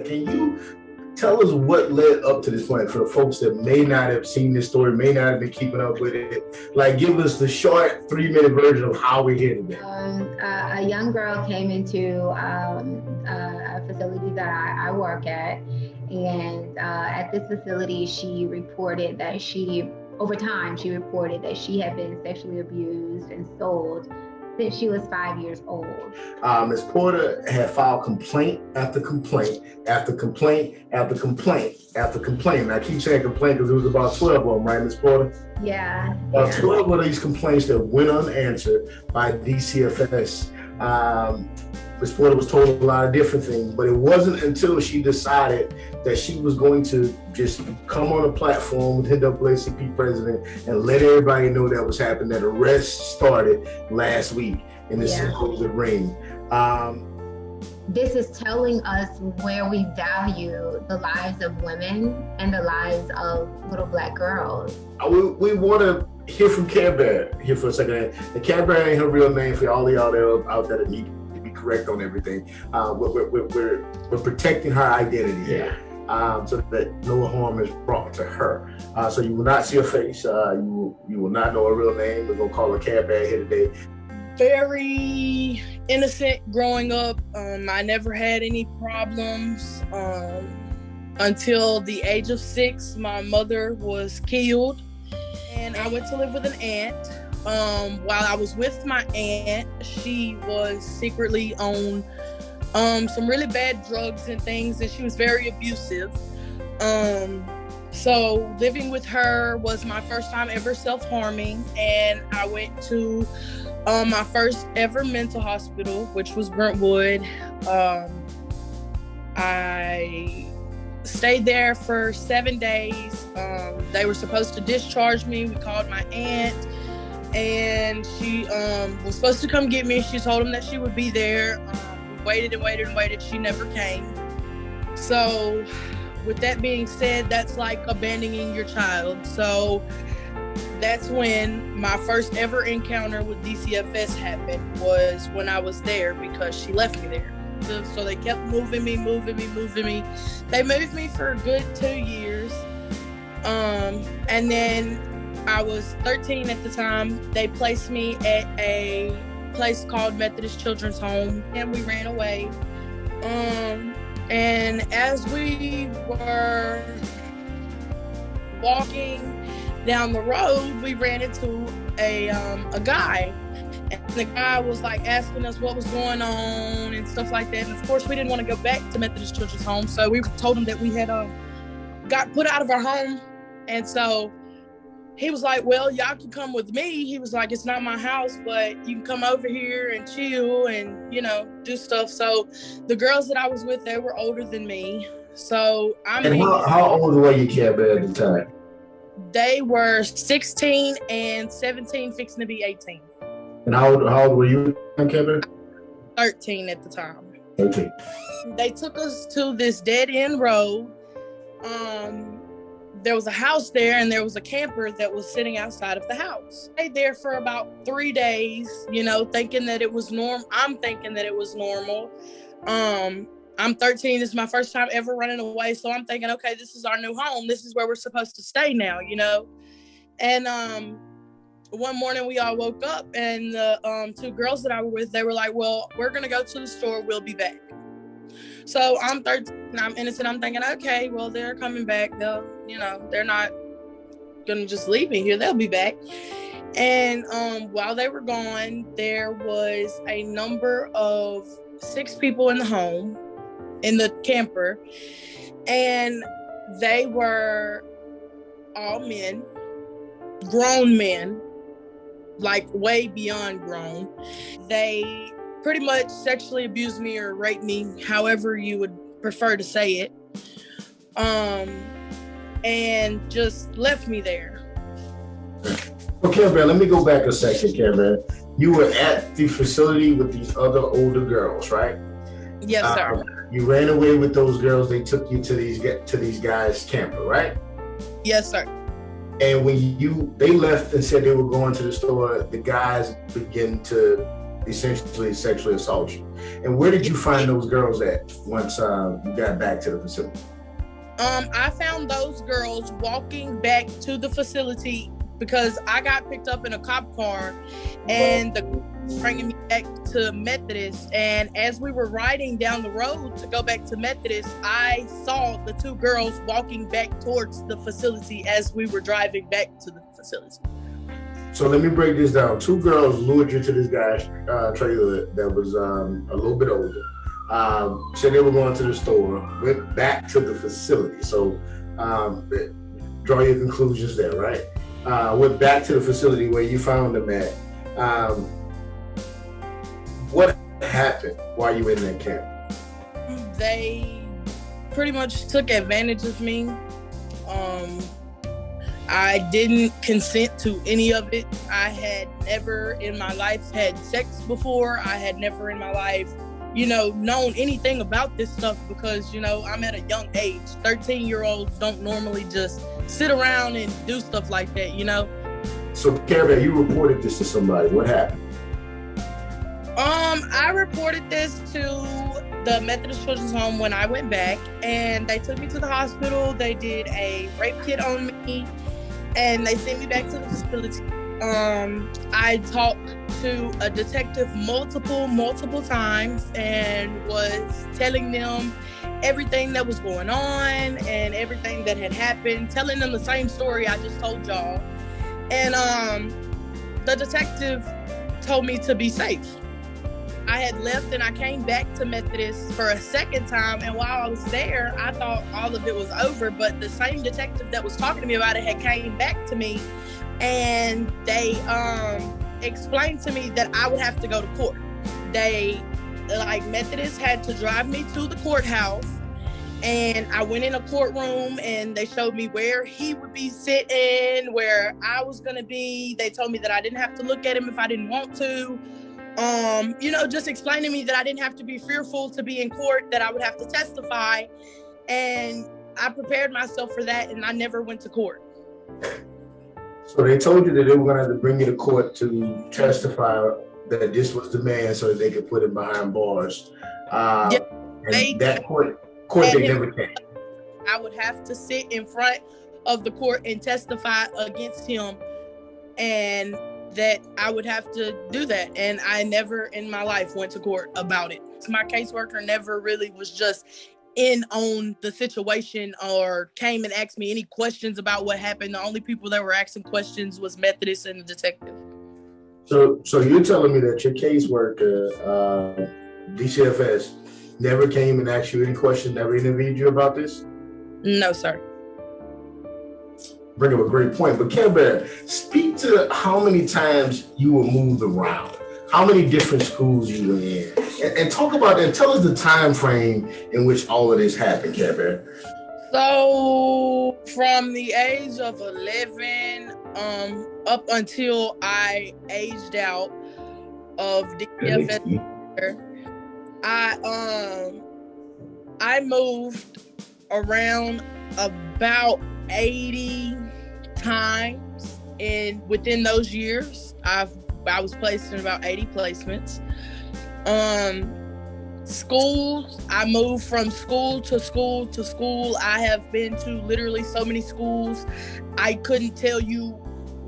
Can you tell us what led up to this point for the folks that may not have seen this story, may not have been keeping up with it? Like, give us the short 3-minute version of how we're here today. A young girl came into a facility that I work at, and at this facility, she reported that over time, she reported that she had been sexually abused and sold since she was 5 years old. Ms. Porter had filed complaint after complaint after complaint after complaint after complaint. And I keep saying complaint because it was about 12 of them, right, Ms. Porter? Yeah. About 12 of these complaints that went unanswered by DCFS. Ms. Porter was told a lot of different things, but it wasn't until she decided that she was going to just come on a platform with NAACP president and let everybody know that was happening, that arrest started last week in the supposed ring. This is telling us where we value the lives of women and the lives of little Black girls. We want to hear from Care Bear here for a second. And Care Bear ain't her real name for all of y'all that out there that need to be correct on everything. We're protecting her identity here. So that no harm is brought to her. So you will not see her face. You will not know her real name. We're gonna call her Care Bear here today. Very innocent growing up. I never had any problems until the age of 6. My mother was killed, and I went to live with an aunt. While I was with my aunt, she was secretly on some really bad drugs and things, and she was very abusive. So living with her was my first time ever self-harming, and I went to my first ever mental hospital, which was Brentwood. I stayed there for 7 days. They were supposed to discharge me. We called my aunt, and she was supposed to come get me. She told them that she would be there. Waited and waited and waited. She never came. So with that being said, that's like abandoning your child. So that's when my first ever encounter with DCFS happened, was when I was there, because she left me there. So they kept moving me. They moved me for a good 2 years. And then I was 13 at the time. They placed me at a place called Methodist Children's Home, and we ran away. And as we were walking down the road, we ran into a guy, and the guy was like asking us what was going on and stuff like that. And of course, we didn't want to go back to Methodist Children's Home, so we told him that we had got put out of our home. And so he was like, well, y'all can come with me. He was like, it's not my house, but you can come over here and chill and, do stuff. So the girls that I was with, they were older than me. So how old were you, Care Bear, at the time? They were 16 and 17, fixing to be 18. And how old were you, Care Bear? 13 at the time. 13. They took us to this dead-end road. There was a house there, and there was a camper that was sitting outside of the house. I stayed there for about 3 days, thinking that it was normal. I'm thinking that it was normal. I'm 13. This is my first time ever running away. So I'm thinking, okay, this is our new home. This is where we're supposed to stay now, And one morning we all woke up, and the 2 girls that I was with, they were like, well, we're going to go to the store. We'll be back. So I'm 13, I'm innocent. I'm thinking, okay, well, they're coming back. They'll, they're not going to just leave me here. They'll be back. And while they were gone, there was a number of 6 people in the home, in the camper. And they were all men, grown men, like way beyond grown. They pretty much sexually abused me or raped me, however you would prefer to say it, and just left me there. Okay, Bear, let me go back a second, Care Bear. You were at the facility with these other older girls, right? Yes, sir. You ran away with those girls. They took you to these guys' camper, right? Yes, sir. And when they left and said they were going to the store, the guys began to essentially sexually assault you. And where did you find those girls at once you got back to the facility? I found those girls walking back to the facility because I got picked up in a cop car, and the bringing me back to Methodist. And as we were riding down the road to go back to Methodist, I saw the two girls walking back towards the facility as we were driving back to the facility. So let me break this down. Two girls lured you to this guy's trailer that was a little bit older. Said they were going to the store, went back to the facility. So draw your conclusions there, right? Went back to the facility where you found them at. What happened while you were in that camp? They pretty much took advantage of me. I didn't consent to any of it. I had never in my life had sex before. I had never in my life, known anything about this stuff because, I'm at a young age. 13-year-olds don't normally just sit around and do stuff like that, So, Carabelle, you reported this to somebody. What happened? I reported this to the Methodist Children's Home when I went back, and they took me to the hospital. They did a rape kit on me, and they sent me back to the facility. I talked to a detective multiple times and was telling them everything that was going on and everything that had happened, telling them the same story I just told y'all. And the detective told me to be safe. I had left and I came back to Methodist for a second time, and while I was there, I thought all of it was over, but the same detective that was talking to me about it had came back to me, and they explained to me that I would have to go to court. Methodist had to drive me to the courthouse, and I went in a courtroom, and they showed me where he would be sitting, where I was gonna be. They told me that I didn't have to look at him if I didn't want to. Just explain to me that I didn't have to be fearful to be in court, that I would have to testify. And I prepared myself for that, and I never went to court. So they told you that they were going to have to bring you to court to testify that this was the man so that they could put him behind bars. That court they never came. I would have to sit in front of the court and testify against him, and that I would have to do that. And I never in my life went to court about it. My caseworker never really was just in on the situation or came and asked me any questions about what happened. The only people that were asking questions was Methodist and the detective. So you're telling me that your caseworker, DCFS, never came and asked you any questions, never interviewed you about this? No, sir. Bring up a great point. But Carabelle, speak to how many times you were moved around, how many different schools you were in, and talk about and tell us the time frame in which all of this happened, Carabelle. So from the age of 11 up until I aged out of DCFS, I moved around about 80 times within those years. I was placed in about 80 placements. Schools, I moved from school to school to school. I have been to literally so many schools. I couldn't tell you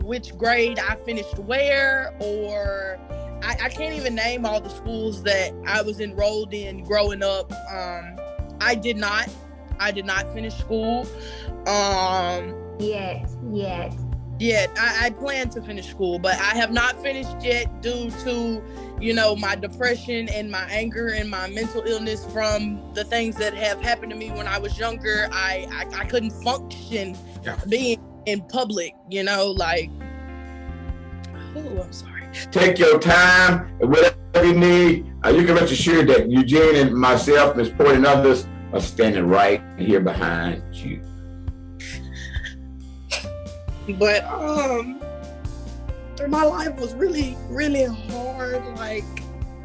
which grade I finished where, or I can't even name all the schools that I was enrolled in growing up. I did not finish school. Yet. I plan to finish school, but I have not finished yet due to, my depression and my anger and my mental illness from the things that have happened to me when I was younger. I couldn't function being in public, I'm sorry. Take your time and whatever you need. You can rest assured that Eugene and myself, Ms. Porter and others are standing right here behind you. But my life was really, really hard.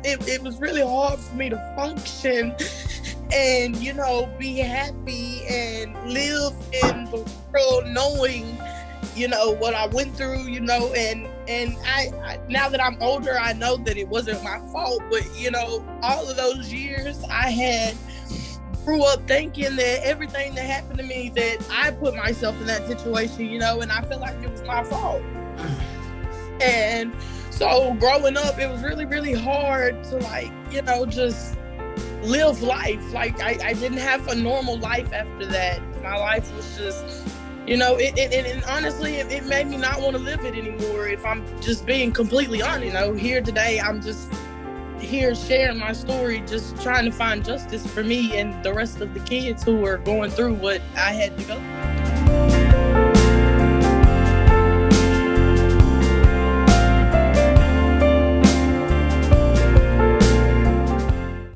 It was really hard for me to function and, be happy and live in the world knowing, what I went through, and I now that I'm older, I know that it wasn't my fault, but all of those years I grew up thinking that everything that happened to me, that I put myself in that situation, and I felt like it was my fault. And so growing up, it was really, really hard to just live life. Like I didn't have a normal life after that. My life was just, and honestly, it made me not want to live it anymore, if I'm just being completely honest. Here today, I'm just here sharing my story, just trying to find justice for me and the rest of the kids who are going through what I had to go through.